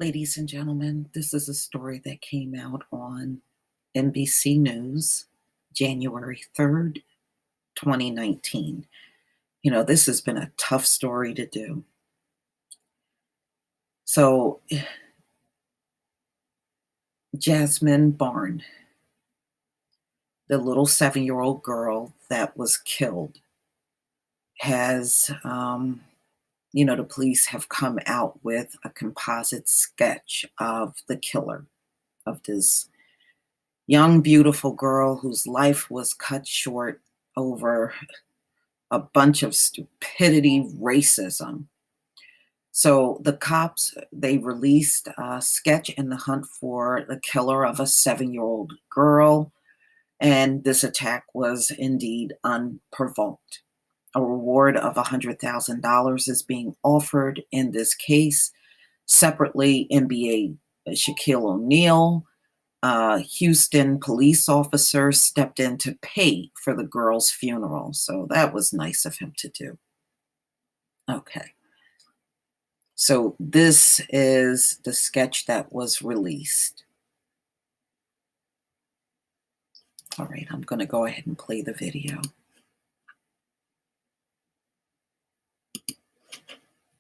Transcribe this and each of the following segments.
Ladies and gentlemen, this is a story that came out on NBC News, January 3rd, 2019. This has been a tough story to do. So, Jazmine Barnes, the little 7-year-old girl that was killed, has, the police have come out with a composite sketch of the killer, of this young, beautiful girl whose life was cut short over a bunch of stupidity, racism. So the cops, they released a sketch in the hunt for the killer of a 7-year-old girl, and this attack was indeed unprovoked. A reward of $100,000 is being offered in this case. Separately, NBA Shaquille O'Neal, Houston police officer, stepped in to pay for the girl's funeral. So that was nice of him to do. Okay. So this is the sketch that was released. All right, I'm going to go ahead and play the video.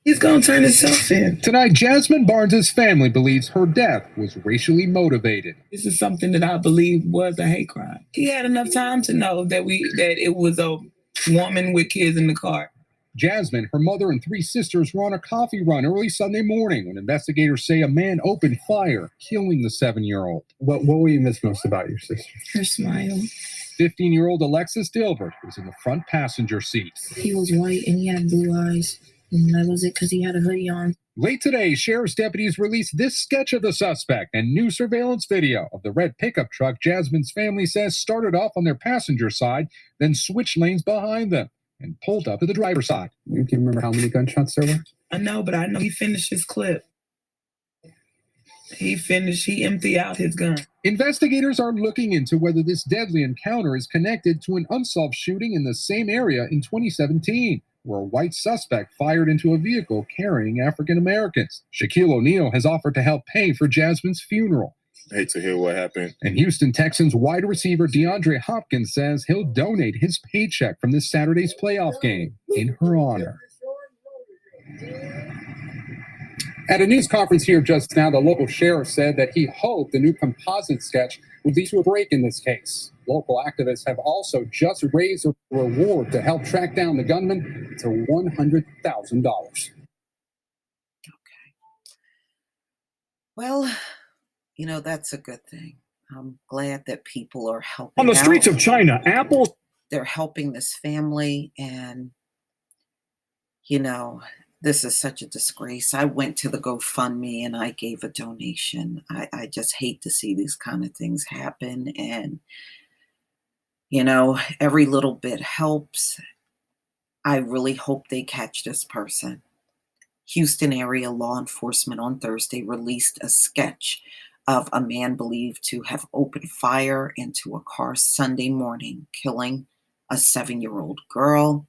He's going to turn himself in. Tonight, Jazmine Barnes' family believes her death was racially motivated. This is something that I believe was a hate crime. He had enough time to know that it was a woman with kids in the car. Jazmine, her mother, and 3 sisters were on a coffee run early Sunday morning when investigators say a man opened fire, killing the 7-year-old. What will you miss most about your sister? Her smile. 15-year-old Alexis Dilbert was in the front passenger seat. He was white and he had blue eyes. And that was it because he had a hoodie on. Late today, sheriff's deputies released this sketch of the suspect and new surveillance video of the red pickup truck Jazmine's family says started off on their passenger side, then switched lanes behind them and pulled up to the driver's side. You can remember how many gunshots there were? I know, but I know he finished his clip. He emptied out his gun. Investigators are looking into whether this deadly encounter is connected to an unsolved shooting in the same area in 2017, where a white suspect fired into a vehicle carrying African Americans. Shaquille O'Neal has offered to help pay for Jazmine's funeral. I hate to hear what happened. And Houston Texans wide receiver DeAndre Hopkins says he'll donate his paycheck from this Saturday's playoff game in her honor. At a news conference here just now, the local sheriff said that he hoped the new composite sketch would lead to a break in this case. Local activists have also just raised a reward to help track down the gunman to $100,000. Okay. Well, that's a good thing. I'm glad that people are helping on the streets of China. Apple. They're helping this family, and this is such a disgrace. I went to the GoFundMe and I gave a donation. I just hate to see these kind of things happen. And, every little bit helps. I really hope they catch this person. Houston area law enforcement on Thursday released a sketch of a man believed to have opened fire into a car Sunday morning, killing a 7-year-old girl.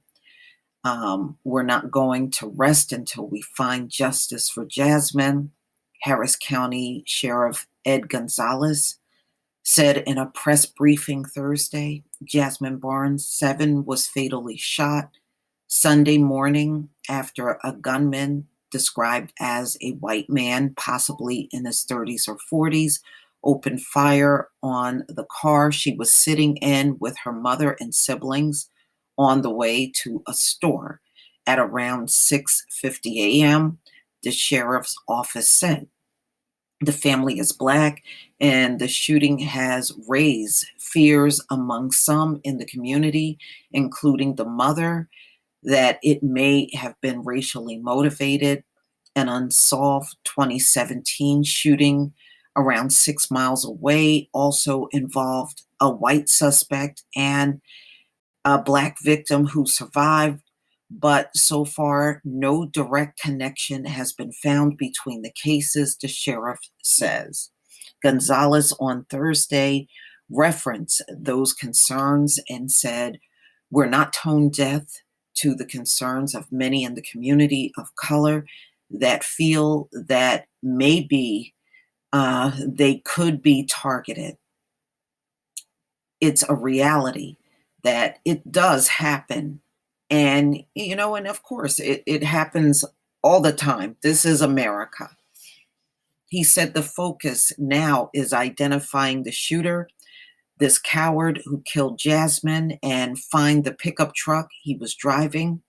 We're not going to rest until we find justice for Jazmine. Harris County Sheriff Ed Gonzalez said in a press briefing Thursday, Jazmine Barnes, 7, was fatally shot Sunday morning after a gunman described as a white man, possibly in his 30s or 40s, opened fire on the car she was sitting in with her mother and siblings on the way to a store at around 6:50 a.m., the sheriff's office said. The family is Black, and the shooting has raised fears among some in the community, including the mother, that it may have been racially motivated. An unsolved 2017 shooting around 6 miles away also involved a white suspect and a Black victim who survived, but so far no direct connection has been found between the cases, the sheriff says. Gonzalez on Thursday referenced those concerns and said, "We're not tone deaf to the concerns of many in the community of color that feel that maybe they could be targeted. It's a reality that it does happen. And, and of course, it happens all the time. This is America. He said the focus now is identifying the shooter, this coward who killed Jazmine, and find the pickup truck he was driving.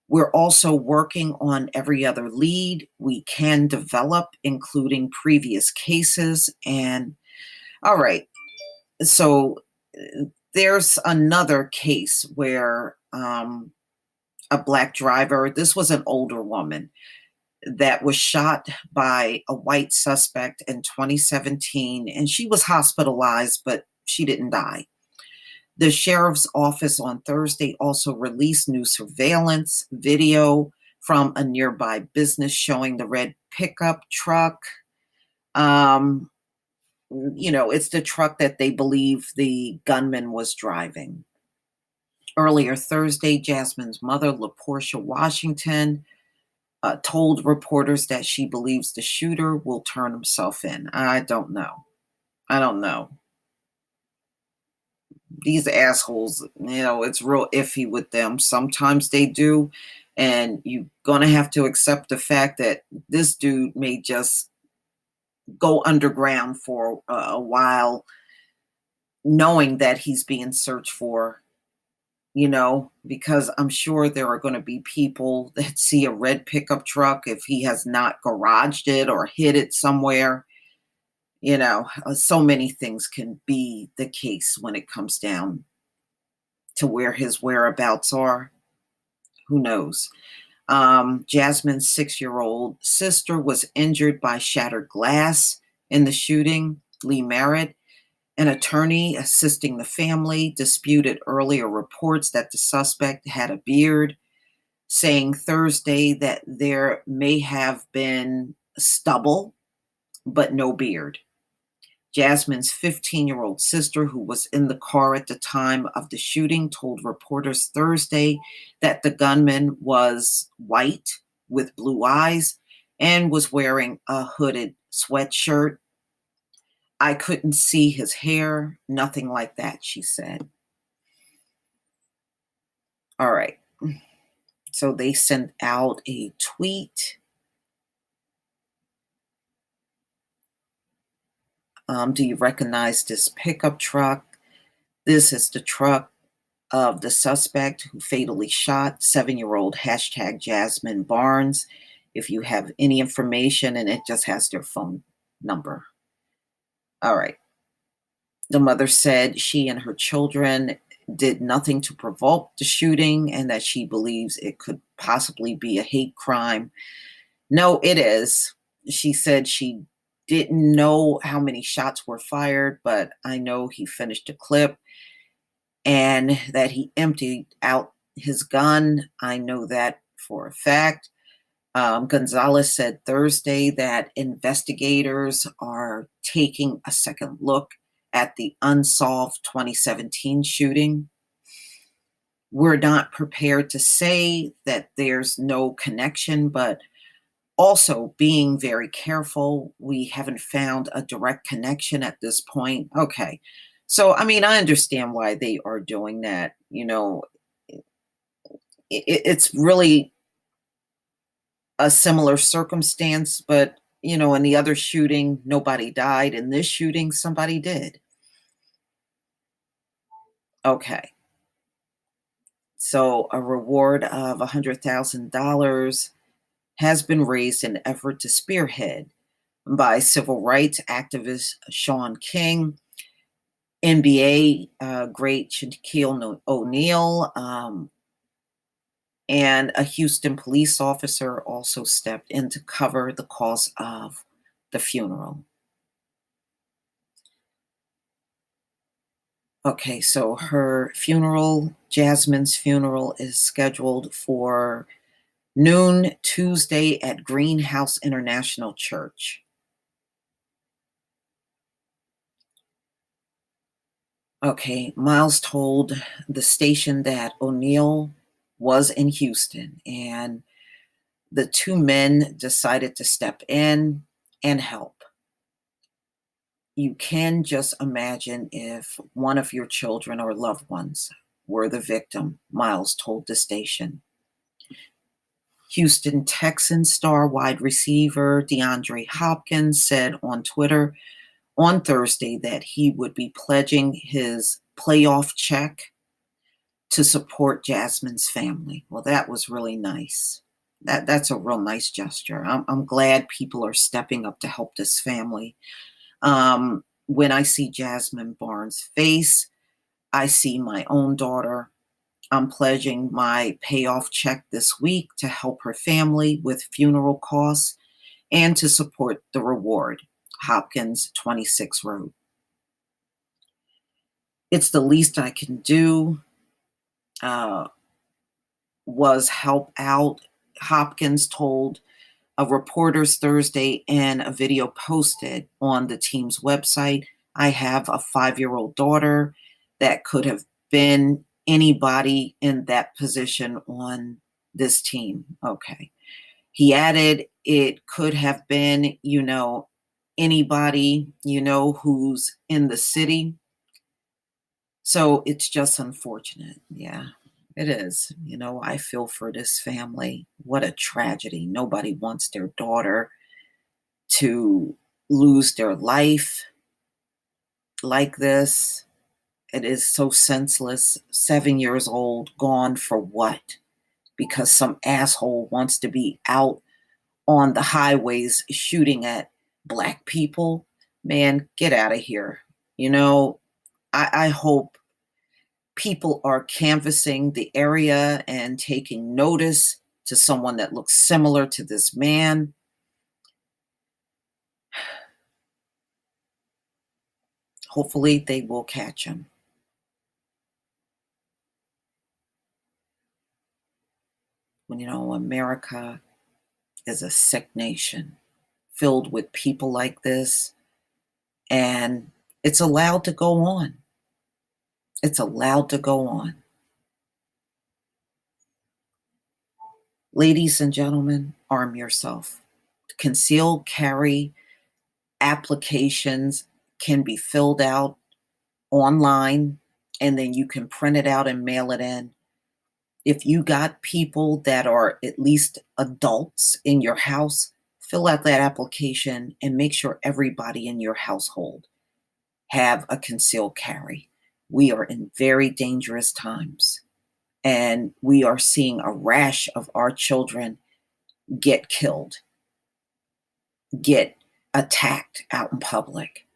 We're also working on every other lead we can develop, including previous cases. And all right, so there's another case where a Black driver, this was an older woman, that was shot by a white suspect in 2017, and she was hospitalized, but she didn't die. The sheriff's office on Thursday also released new surveillance video from a nearby business showing the red pickup truck. It's the truck that they believe the gunman was driving. Earlier Thursday, Jazmine's mother, LaPortia Washington, told reporters that she believes the shooter will turn himself in. I don't know. These assholes, it's real iffy with them. Sometimes they do, and you're going to have to accept the fact that this dude may just go underground for a while, knowing that he's being searched for, because I'm sure there are going to be people that see a red pickup truck if he has not garaged it or hid it somewhere. So many things can be the case when it comes down to where his whereabouts are. Who knows? Jazmine's 6-year-old sister was injured by shattered glass in the shooting. Lee Merritt, an attorney assisting the family, disputed earlier reports that the suspect had a beard, saying Thursday that there may have been stubble, but no beard. Jazmine's 15-year-old sister, who was in the car at the time of the shooting, told reporters Thursday that the gunman was white with blue eyes and was wearing a hooded sweatshirt. I couldn't see his hair, nothing like that, she said. All right. So they sent out a tweet. Do you recognize this pickup truck? This is the truck of the suspect who fatally shot 7-year-old #Jazmine Barnes. If you have any information, and it just has their phone number. All right. The mother said she and her children did nothing to provoke the shooting and that she believes it could possibly be a hate crime. No, it is. She said she didn't know how many shots were fired, but I know he finished the clip and that he emptied out his gun. I know that for a fact. Gonzalez said Thursday that investigators are taking a second look at the unsolved 2017 shooting. We're not prepared to say that there's no connection, but also being very careful. We haven't found a direct connection at this point. Okay. So, I understand why they are doing that. It's really a similar circumstance, but, in the other shooting, nobody died. In this shooting, somebody did. Okay. So a reward of $100,000 has been raised in an effort to spearhead by civil rights activist Sean King, NBA great Shaquille O'Neal, and a Houston police officer also stepped in to cover the cost of the funeral. Okay, so her funeral, Jazmine's funeral, is scheduled for noon Tuesday at Greenhouse International Church. Okay, Miles told the station that O'Neal was in Houston, and The two men decided to step in and help. You can just imagine if one of your children or loved ones were the victim, Miles told the station. Houston Texans star wide receiver DeAndre Hopkins said on Twitter on Thursday that he would be pledging his playoff check to support Jazmine's family. Well, that was really nice. That's a real nice gesture. I'm glad people are stepping up to help this family. When I see Jazmine Barnes' face, I see my own daughter. I'm pledging my payoff check this week to help her family with funeral costs and to support the reward, Hopkins 26 wrote. It's the least I can do, was help out, Hopkins told reporters Thursday in a video posted on the team's website. I have a 5-year-old daughter that could have been anybody in that position on this team. Okay. He added, it could have been, anybody, who's in the city. So it's just unfortunate. Yeah, it is. I feel for this family. What a tragedy. Nobody wants their daughter to lose their life like this. It is so senseless. 7 years old, gone for what? Because some asshole wants to be out on the highways shooting at Black people. Man, get out of here. I hope people are canvassing the area and taking notice to someone that looks similar to this man. Hopefully they will catch him. When America is a sick nation filled with people like this, and it's allowed to go on. It's allowed to go on. Ladies and gentlemen, arm yourself. Concealed carry applications can be filled out online, and then you can print it out and mail it in. If you got people that are at least adults in your house, fill out that application and make sure everybody in your household have a concealed carry. We are in very dangerous times, and we are seeing a rash of our children get killed, get attacked out in public.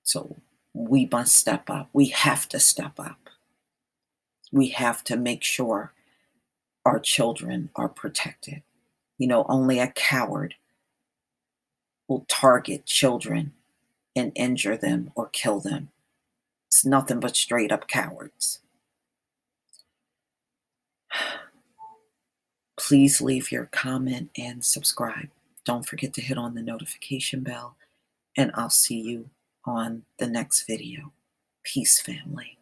So we must step up. We have to step up. We have to make sure our children are protected. Only a coward will target children and injure them or kill them. It's nothing but straight up cowards. Please leave your comment and subscribe. Don't forget to hit on the notification bell, and I'll see you on the next video. Peace, family.